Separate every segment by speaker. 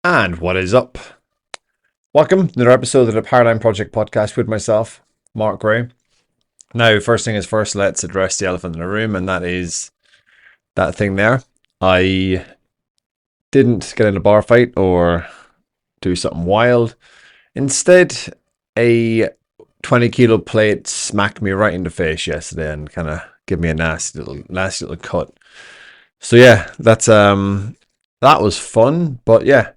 Speaker 1: And what is up? Welcome to another episode of the Paradigm Project podcast with myself, Mark Gray. Now, first thing is first, let's address the elephant in the room, and that is that thing there. I didn't get in a bar fight or do something wild. Instead, a 20 kilo plate smacked me right in the face yesterday and kind of gave me a nasty little cut. So yeah, that was fun, but yeah,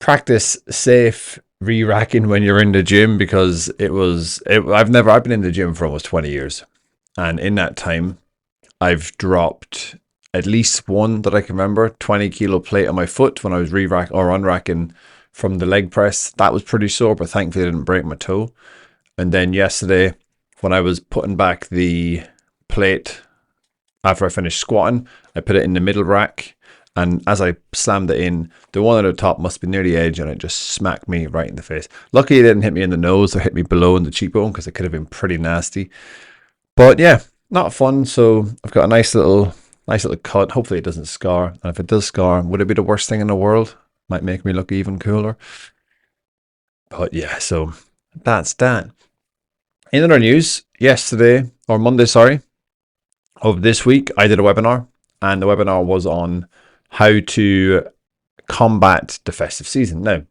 Speaker 1: practice safe re-racking when you're in the gym because I've been in the gym for almost 20 years, and in that time I've dropped at least one that I can remember 20 kilo plate on my foot when I was re-rack or unracking from the leg press. That was pretty sore, but thankfully I didn't break my toe. And then yesterday when I was putting back the plate after I finished squatting, I put it in the middle rack, and as I slammed it in, the one at the top must be near the edge, and it just smacked me right in the face. Luckily, it didn't hit me in the nose or hit me below in the cheekbone because it could have been pretty nasty. But yeah, not fun. So I've got a nice little cut. Hopefully, it doesn't scar. And if it does scar, would it be the worst thing in the world? Might make me look even cooler. But yeah, so that's that. In other news, yesterday or Monday, sorry, of this week, I did a webinar, and the webinar was on how to combat the festive season. Now,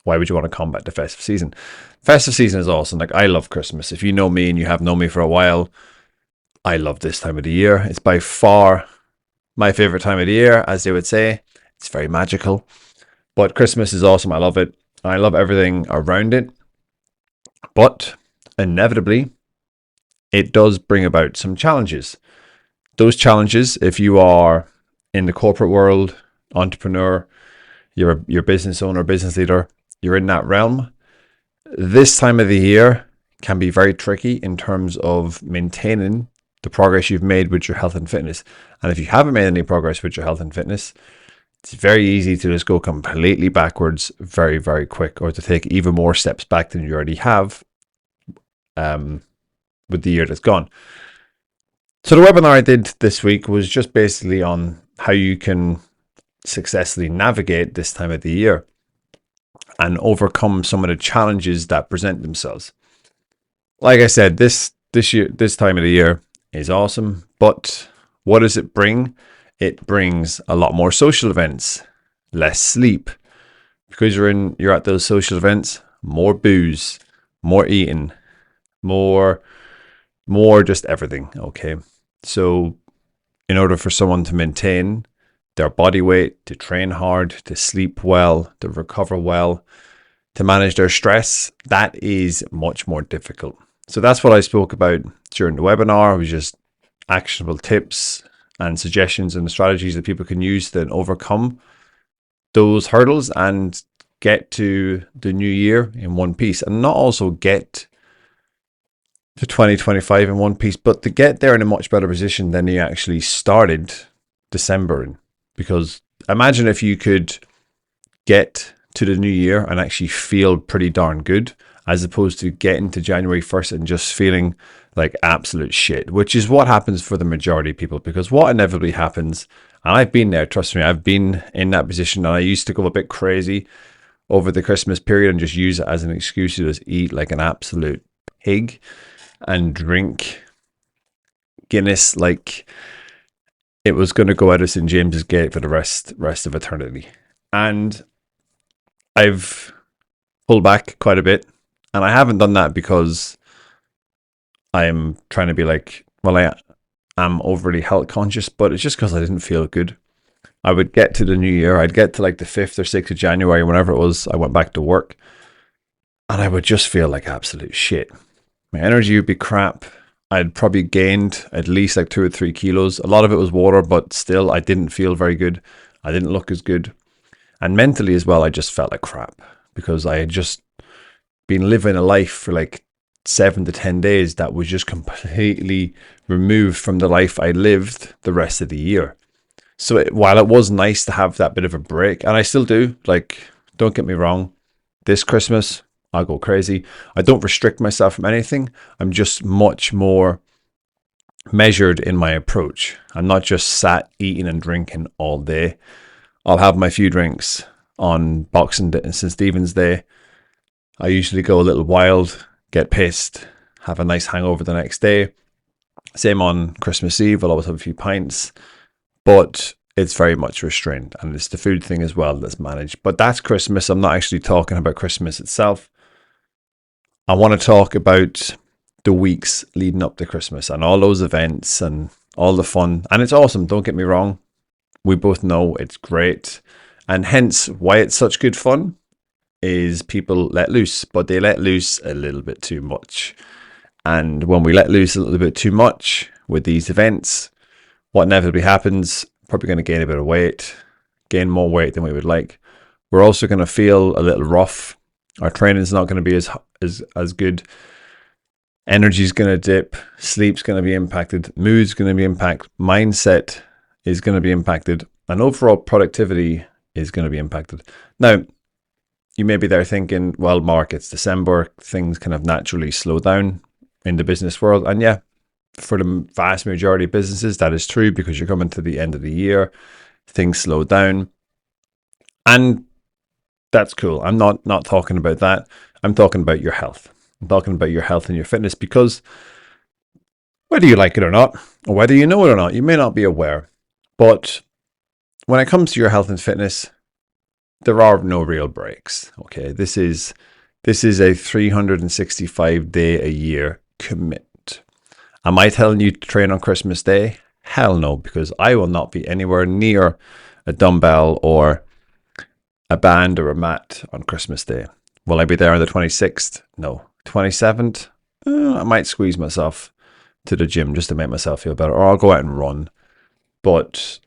Speaker 1: why would you want to combat the festive season? Festive season is awesome. Like, I love Christmas. If you know me and you have known me for a while, I love this time of the year. It's by far my favorite time of the year, as they would say. It's very magical. But Christmas is awesome. I love it. I love everything around it. But inevitably, it does bring about some challenges. Those challenges, if you are in the corporate world, entrepreneur, you're a business owner, business leader, you're in that realm, this time of the year can be very tricky in terms of maintaining the progress you've made with your health and fitness. And if you haven't made any progress with your health and fitness, it's very easy to just go completely backwards very, very quick, or to take even more steps back than you already have with the year that's gone. So the webinar I did this week was just basically on how you can successfully navigate this time of the year and overcome some of the challenges that present themselves. Like I said, this time of the year is awesome, but what does it bring? It brings a lot more social events, less sleep, because you're at those social events, more booze, more eating, more just everything. Okay. So in order for someone to maintain their body weight, to train hard, to sleep well, to recover well, to manage their stress, that is much more difficult. So that's what I spoke about during the webinar. It was just actionable tips and suggestions and strategies that people can use to overcome those hurdles and get to the new year in one piece, and not also get to 2025 in one piece, but to get there in a much better position than you actually started December in. Because imagine if you could get to the new year and actually feel pretty darn good, as opposed to getting to January 1st and just feeling like absolute shit, which is what happens for the majority of people. Because what inevitably happens, and I've been there, trust me, I've been in that position, and I used to go a bit crazy over the Christmas period and just use it as an excuse to just eat like an absolute pig and drink Guinness like it was going to go out of St. James's Gate for the rest of eternity. And I've pulled back quite a bit, and I haven't done that because I'm trying to be like, well, I am overly health conscious, but it's just because I didn't feel good. I would get to the new year, I'd get to like the 5th or 6th of January, whenever it was, I went back to work, and I would just feel like absolute shit. My energy would be crap. I'd probably gained at least like 2 or 3 kilos. A lot of it was water, but still, I didn't feel very good. I didn't look as good. And mentally as well, I just felt like crap because I had just been living a life for like 7 to 10 days that was just completely removed from the life I lived the rest of the year. So while it was nice to have that bit of a break, and I still do, like, don't get me wrong, this Christmas, I'll go crazy. I don't restrict myself from anything. I'm just much more measured in my approach. I'm not just sat eating and drinking all day. I'll have my few drinks on Boxing Day and St. Stephen's Day. I usually go a little wild, get pissed, have a nice hangover the next day. Same on Christmas Eve, I'll always have a few pints, but it's very much restrained, and it's the food thing as well that's managed. But that's Christmas. I'm not actually talking about Christmas itself. I want to talk about the weeks leading up to Christmas and all those events and all the fun. And it's awesome, don't get me wrong. We both know it's great. And hence why it's such good fun is people let loose, but they let loose a little bit too much. And when we let loose a little bit too much with these events, what inevitably happens, probably going to gain a bit of weight, gain more weight than we would like. We're also going to feel a little rough. Our training is not going to be as good. Energy's going to dip. Sleep's going to be impacted. Mood's going to be impacted. Mindset is going to be impacted. And overall productivity is going to be impacted. Now, you may be there thinking, well, Mark, it's December. Things kind of naturally slow down in the business world. And yeah, for the vast majority of businesses, that is true because you're coming to the end of the year. Things slow down. And that's cool. I'm not talking about that. I'm talking about your health. I'm talking about your health and your fitness because whether you like it or not, or whether you know it or not, you may not be aware. But when it comes to your health and fitness, there are no real breaks. Okay, this is a 365 day a year commitment. Am I telling you to train on Christmas Day? Hell no, because I will not be anywhere near a dumbbell or a band or a mat on Christmas Day. Will I be there on the 26th? No. 27th? I might squeeze myself to the gym just to make myself feel better, or I'll go out and run. But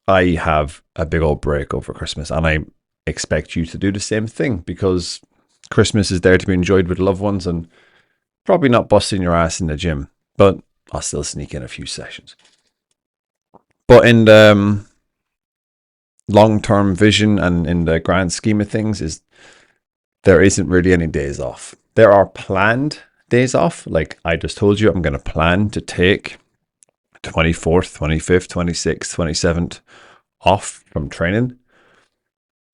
Speaker 1: I have a big old break over Christmas, and I expect you to do the same thing because Christmas is there to be enjoyed with loved ones and probably not busting your ass in the gym, but I'll still sneak in a few sessions. But in the long-term vision and in the grand scheme of things, there isn't really any days off. There are planned days off. Like I just told you, I'm going to plan to take 24th, 25th, 26th, 27th off from training.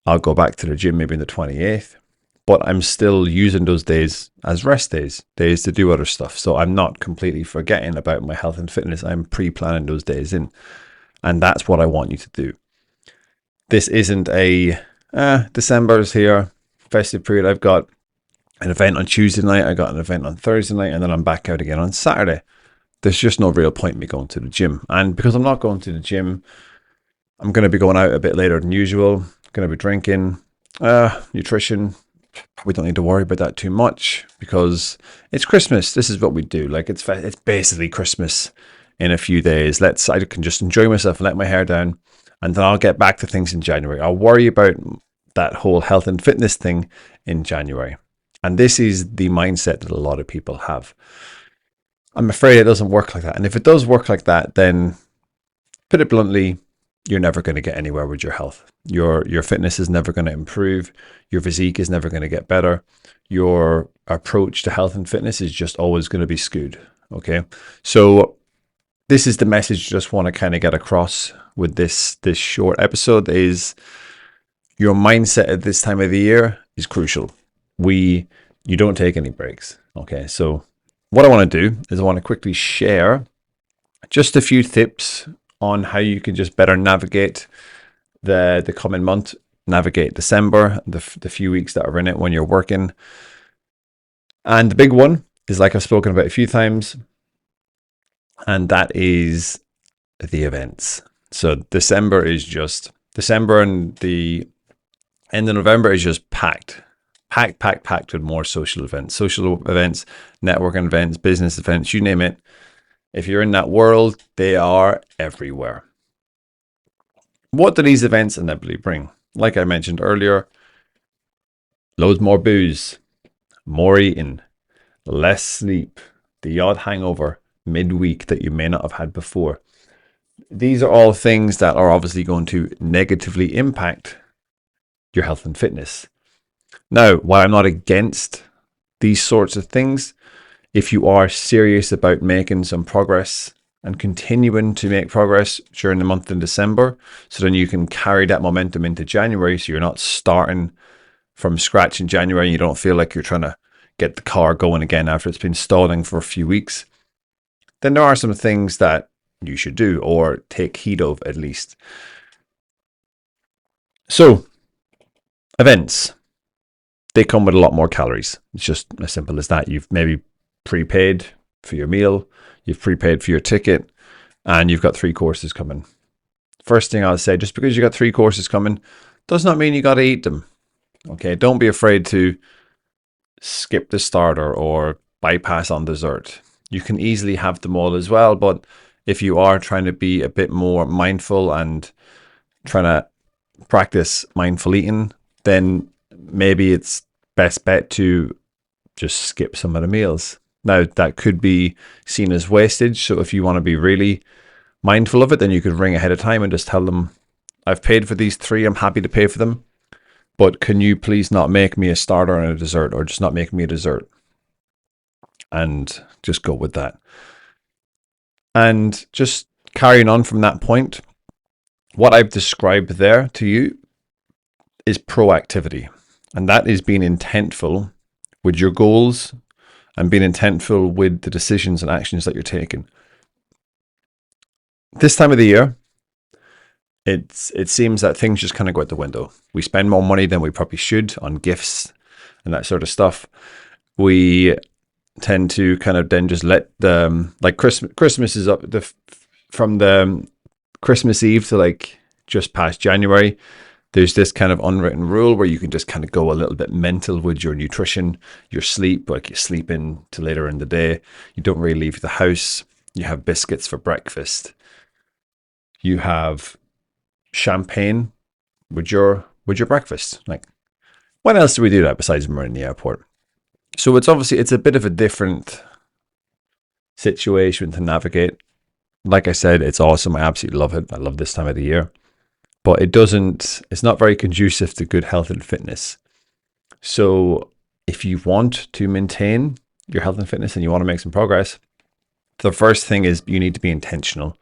Speaker 1: I'll go back to the gym maybe on the 28th, but I'm still using those days as rest days to do other stuff. So I'm not completely forgetting about my health and fitness. I'm pre-planning those days in, and that's what I want you to do. This isn't a December's here, festive period. I've got an event on Tuesday night. I got an event on Thursday night, and then I'm back out again on Saturday. There's just no real point in me going to the gym. And because I'm not going to the gym, I'm going to be going out a bit later than usual. Going to be drinking, nutrition. We don't need to worry about that too much because it's Christmas. This is what we do. Like it's basically Christmas in a few days. I can just enjoy myself and let my hair down, and then I'll get back to things in January. I'll worry about that whole health and fitness thing in January. And this is the mindset that a lot of people have. I'm afraid it doesn't work like that. And if it does work like that, then put it bluntly, you're never going to get anywhere with your health. Your fitness is never going to improve. Your physique is never going to get better. Your approach to health and fitness is just always going to be skewed. Okay. So this is the message I just want to kind of get across with this short episode is your mindset at this time of the year is crucial. You don't take any breaks. Okay. So what I want to do is I want to quickly share just a few tips on how you can just better navigate the coming month, navigate December, the few weeks that are in it when you're working. And the big one is, like I've spoken about a few times, and that is the events. So December and the end of November is just packed with more social events, networking events, business events, you name it. If you're in that world, they are everywhere. What do these events inevitably bring? Like I mentioned earlier, loads more booze, more eating, less sleep, the odd hangover midweek that you may not have had before. These are all things that are obviously going to negatively impact your health and fitness. Now, while I'm not against these sorts of things, if you are serious about making some progress and continuing to make progress during the month in December. So then you can carry that momentum into January. So you're not starting from scratch in January and you don't feel like you're trying to get the car going again after it's been stalling for a few weeks. Then there are some things that you should do or take heed of at least. So events, they come with a lot more calories. It's just as simple as that. You've maybe prepaid for your meal, you've prepaid for your ticket, and you've got 3 courses coming. First thing I'll say, just because you got 3 courses coming does not mean you got to eat them. Okay, don't be afraid to skip the starter or bypass on dessert. You can easily have them all as well, but if you are trying to be a bit more mindful and trying to practice mindful eating, then maybe it's best bet to just skip some of the meals. Now, that could be seen as wastage. So if you want to be really mindful of it, then you could ring ahead of time and just tell them, I've paid for these 3, I'm happy to pay for them, but can you please not make me a starter and a dessert, or just not make me a dessert? And just go with that. And just carrying on from that point, what I've described there to you is proactivity. And that is being intentful with your goals and being intentful with the decisions and actions that you're taking. This time of the year, it seems that things just kind of go out the window. We spend more money than we probably should on gifts and that sort of stuff. We tend to kind of then just let the, like Christmas is up from the Christmas Eve to like just past January. There's this kind of unwritten rule where you can just kind of go a little bit mental with your nutrition, your sleep, like you sleep in to later in the day. You don't really leave the house. You have biscuits for breakfast. You have champagne with your breakfast. Like, when else do we do that besides when we're in the airport? So it's a bit of a different situation to navigate. Like I said, it's awesome. I absolutely love it. I love this time of the year. But it's not very conducive to good health and fitness. So if you want to maintain your health and fitness and you want to make some progress, the first thing is you need to be intentional.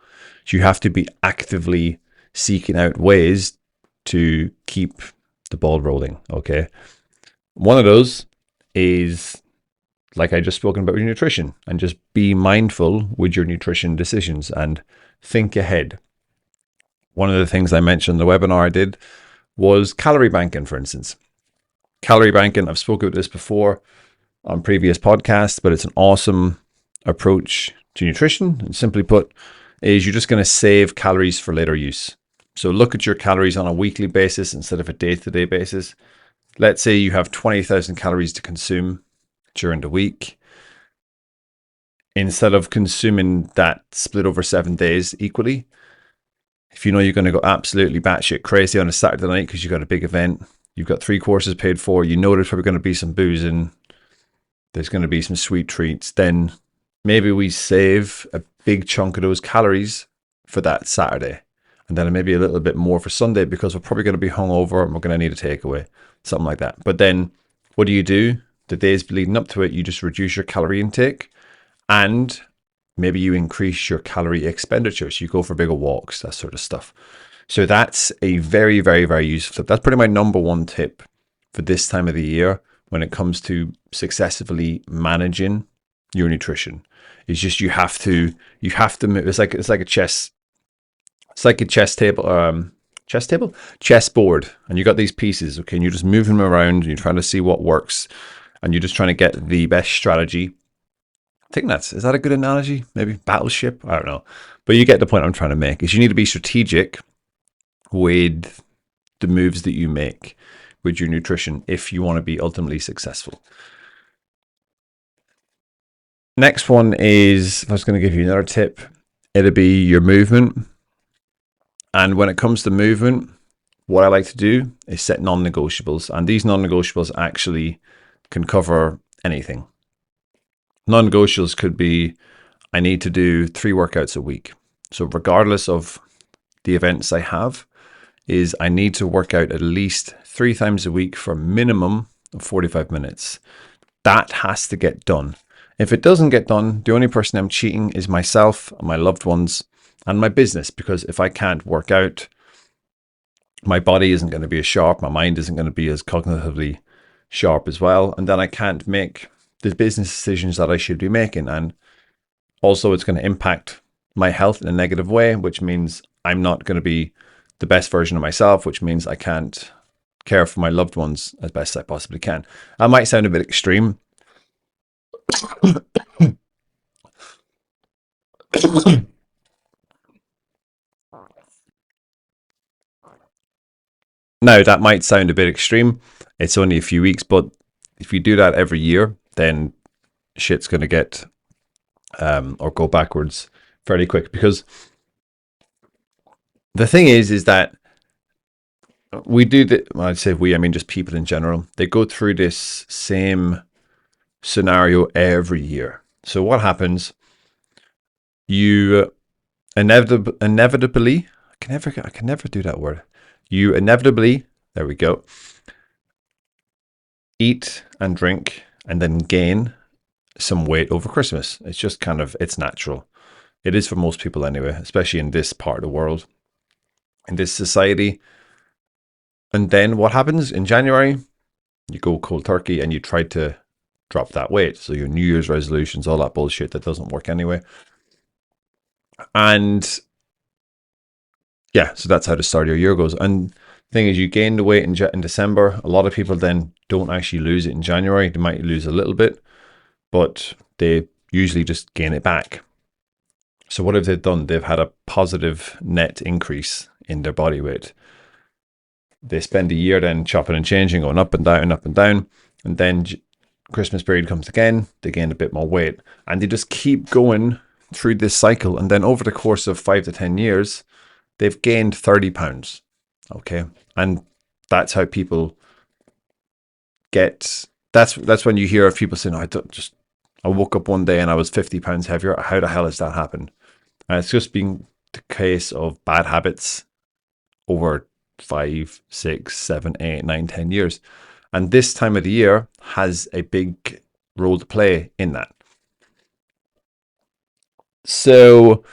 Speaker 1: So you have to be actively seeking out ways to keep the ball rolling. Okay. One of those is, like I just spoken about, your nutrition, and just be mindful with your nutrition decisions and think ahead. One of the things I mentioned in the webinar I did was calorie banking, for instance. Calorie banking, I've spoken about this before on previous podcasts, but it's an awesome approach to nutrition. And simply put, is you're just going to save calories for later use. So look at your calories on a weekly basis instead of a day-to-day basis. Let's say you have 20,000 calories to consume during the week. Instead of consuming that split over 7 days equally, if you know you're going to go absolutely batshit crazy on a Saturday night because you've got a big event, you've got 3 courses paid for, you know there's probably going to be some booze and there's going to be some sweet treats, then maybe we save a big chunk of those calories for that Saturday. And then maybe a little bit more for Sunday because we're probably going to be hungover and we're going to need a takeaway, something like that. But then what do? The days leading up to it, you just reduce your calorie intake and maybe you increase your calorie expenditure. So you go for bigger walks, that sort of stuff. So that's a very, very, very useful tip. That's probably my number one tip for this time of the year when it comes to successfully managing your nutrition. It's just you have to move. It's like a chess. It's like a chessboard, and you got these pieces. Okay, and you're just moving them around. And you're trying to see what works, and you're just trying to get the best strategy. I think is that a good analogy? Maybe battleship? I don't know. But you get the point I'm trying to make, is you need to be strategic with the moves that you make with your nutrition if you want to be ultimately successful. Next one is, if I was going to give you another tip, it'd be your movement. And when it comes to movement, what I like to do is set non-negotiables. And these non-negotiables actually can cover anything. Non-negotiables could be, I need to do 3 workouts a week. So regardless of the events I have, is I need to work out at least 3 times a week for a minimum of 45 minutes. That has to get done. If it doesn't get done, the only person I'm cheating is myself, my loved ones, and my business. Because if I can't work out, my body isn't going to be as sharp, my mind isn't going to be as cognitively sharp as well, and then I can't make the business decisions that I should be making. And also, it's going to impact my health in a negative way, which means I'm not going to be the best version of myself, which means I can't care for my loved ones as best I possibly can. That might sound a bit extreme. Now, that might sound a bit extreme. It's only a few weeks, but if you do that every year, then shit's going to get or go backwards fairly quick. Because the thing is that we do that. When I say we, I mean just people in general. They go through this same scenario every year. So what happens? You inevitably, I can never do that word. You inevitably, there we go, eat and drink and then gain some weight over Christmas. It's just kind of, it's natural. It is for most people anyway, especially in this part of the world, in this society. And then what happens in January? You go cold turkey and you try to drop that weight. So your New Year's resolutions, all that bullshit that doesn't work anyway. And yeah, so that's how the start of your year goes. And the thing is, you gain the weight in December. A lot of people then don't actually lose it in January. They might lose a little bit, but they usually just gain it back. So what have they done? They've had a positive net increase in their body weight. They spend a year then chopping and changing, going up and down, up and down. And then Christmas period comes again, they gain a bit more weight. And they just keep going through this cycle. And then over the course of 5 to 10 years, they've gained 30 pounds. Okay. And that's how people get, that's when you hear of people saying, I woke up one day and I was 50 pounds heavier. How the hell has that happened? And it's just been the case of bad habits over 5, 6, 7, 8, 9, 10 years. And this time of the year has a big role to play in that. So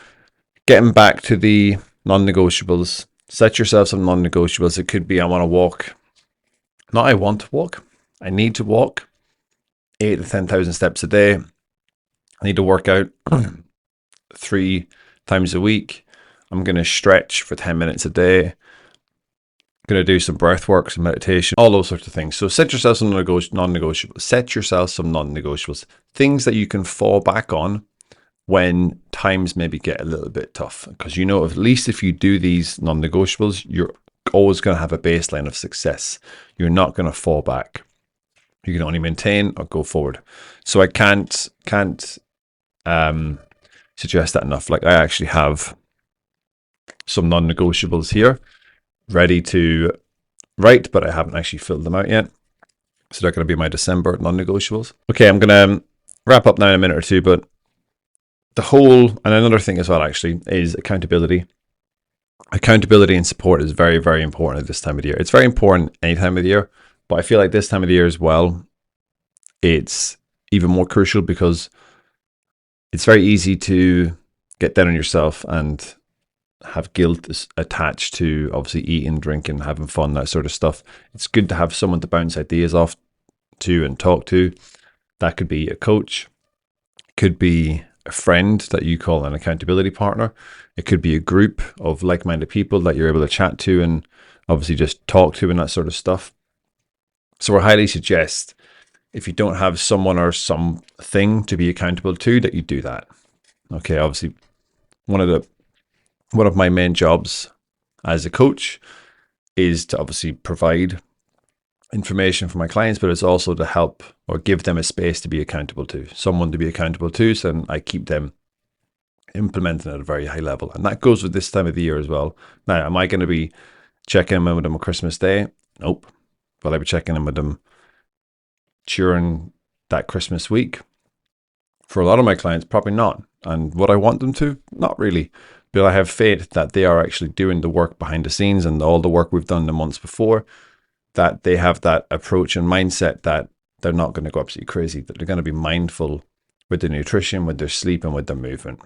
Speaker 1: getting back to the non-negotiables, set yourself some non-negotiables. It could be I want to walk. Not I want to walk. I need to walk 8 to 10,000 steps a day. I need to work out 3 times a week. I'm going to stretch for 10 minutes a day. Going to do some breath work, some meditation, all those sorts of things. So set yourself some non-negotiables. Set yourself some non-negotiables. Things that you can fall back on when times maybe get a little bit tough. Because you know, at least if you do these non-negotiables, you're always going to have a baseline of success. You're not going to fall back. You can only maintain or go forward. So I can't suggest that enough. Like I actually have some non-negotiables here ready to write, but I haven't actually filled them out yet. So they're going to be my December non-negotiables. Okay, I'm going to wrap up now in a minute or two, but the whole, and another thing as well actually, is accountability. Accountability and support is very, very important at this time of the year. It's very important any time of the year, but I feel like this time of the year as well, it's even more crucial because it's very easy to get down on yourself and have guilt attached to obviously eating, drinking, having fun, that sort of stuff. It's good to have someone to bounce ideas off to and talk to. That could be a coach, could be a friend that you call an accountability partner. It could be a group of like-minded people that you're able to chat to and obviously just talk to and that sort of stuff. So I highly suggest if you don't have someone or something to be accountable to, that you do that. Okay, obviously one of my main jobs as a coach is to obviously provide information for my clients, but it's also to help or give them a space to be accountable to, someone to be accountable to, so then I keep them implementing at a very high level. And that goes with this time of the year as well. Now, am I going to be checking in with them on Christmas Day? Nope. Will I be checking in with them during that Christmas week? For a lot of my clients, probably not. And would I want them to? Not really. But I have faith that they are actually doing the work behind the scenes and all the work we've done the months before, that they have that approach and mindset that they're not going to go absolutely crazy, that they're going to be mindful with their nutrition, with their sleep, and with their movement.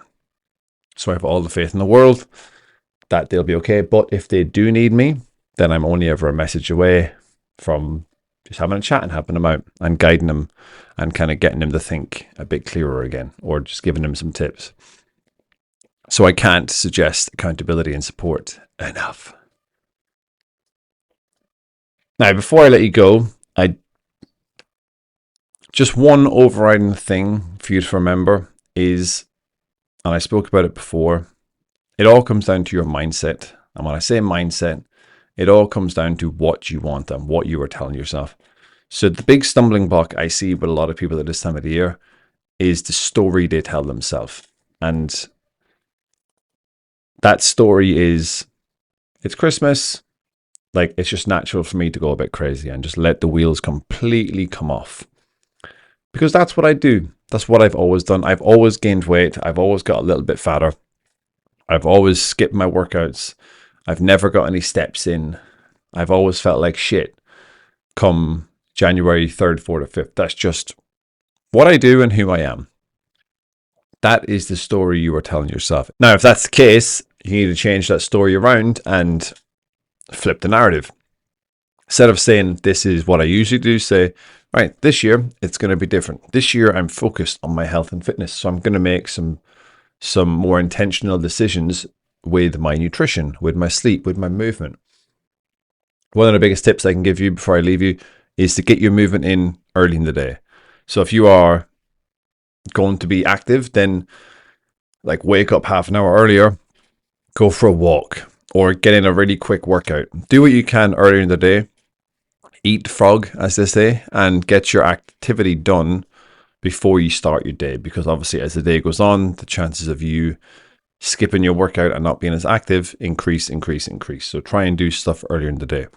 Speaker 1: So I have all the faith in the world that they'll be okay. But if they do need me, then I'm only ever a message away from just having a chat and helping them out and guiding them and kind of getting them to think a bit clearer again, or just giving them some tips. So I can't suggest accountability and support enough. Now, before I let you go, just one overriding thing for you to remember is, and I spoke about it before, it all comes down to your mindset. And when I say mindset, it all comes down to what you want and what you are telling yourself. So the big stumbling block I see with a lot of people at this time of the year is the story they tell themselves. And that story is, it's Christmas. Like, it's just natural for me to go a bit crazy and just let the wheels completely come off. Because that's what I do. That's what I've always done. I've always gained weight. I've always got a little bit fatter. I've always skipped my workouts. I've never got any steps in. I've always felt like shit come January 3rd, 4th, or 5th. That's just what I do and who I am. That is the story you are telling yourself. Now, if that's the case, you need to change that story around and flip the narrative. Instead of saying, this is what I usually do, say, right, this year, it's going to be different. This year, I'm focused on my health and fitness. So I'm going to make some more intentional decisions with my nutrition, with my sleep, with my movement. One of the biggest tips I can give you before I leave you is to get your movement in early in the day. So if you are going to be active, then like wake up half an hour earlier, go for a walk, or get in a really quick workout. Do what you can earlier in the day. Eat frog, as they say, and get your activity done before you start your day. Because obviously, as the day goes on, the chances of you skipping your workout and not being as active increase. So try and do stuff earlier in the day.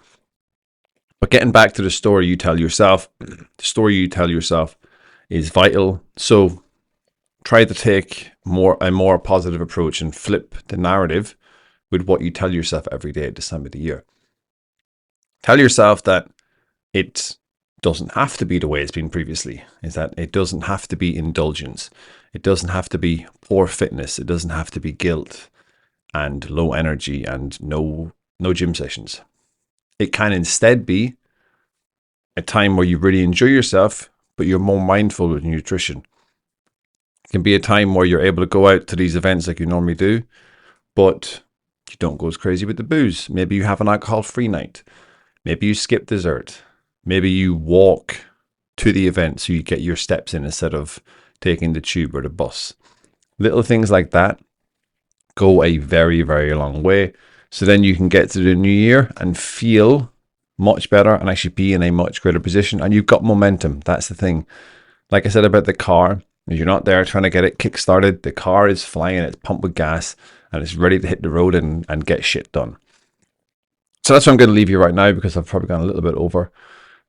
Speaker 1: But getting back to the story you tell yourself, the story you tell yourself is vital. So try to take a more positive approach and flip the narrative with what you tell yourself every day at this time of the year. Tell yourself that it doesn't have to be the way it's been previously, is that it doesn't have to be indulgence. It doesn't have to be poor fitness. It doesn't have to be guilt and low energy and no gym sessions. It can instead be a time where you really enjoy yourself, but you're more mindful with nutrition. It can be a time where you're able to go out to these events like you normally do, but you don't go as crazy with the booze. Maybe you have an alcohol-free night. Maybe you skip dessert. Maybe you walk to the event so you get your steps in instead of taking the tube or the bus. Little things like that go a very, very long way. So then you can get to the new year and feel much better and actually be in a much greater position. And you've got momentum. That's the thing. Like I said about the car, if you're not there trying to get it kick-started, the car is flying, it's pumped with gas, and it's ready to hit the road and get shit done. So that's where I'm going to leave you right now, because I've probably gone a little bit over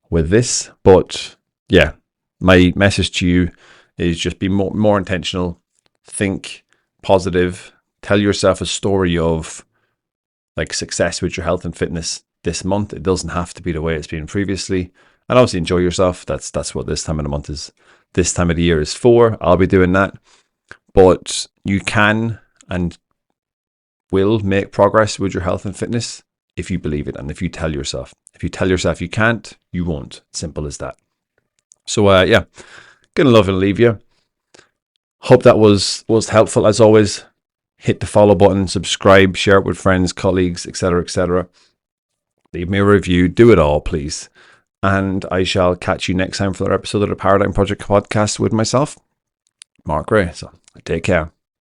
Speaker 1: with this. But yeah, my message to you is just be more intentional, think positive, tell yourself a story of like success with your health and fitness this month. It doesn't have to be the way it's been previously. And obviously enjoy yourself. That's what this time of the month is. This time of the year is for. I'll be doing that. But you can and will make progress with your health and fitness if you believe it and if you tell yourself. If you tell yourself you can't, you won't. Simple as that. So yeah, gonna love and leave you. Hope that was helpful. As always, hit the follow button, subscribe, share it with friends, colleagues, etc., etc. Leave me a review. Do it all, please. And I shall catch you next time for another episode of the Paradigm Project podcast with myself, Mark Gray. So take care.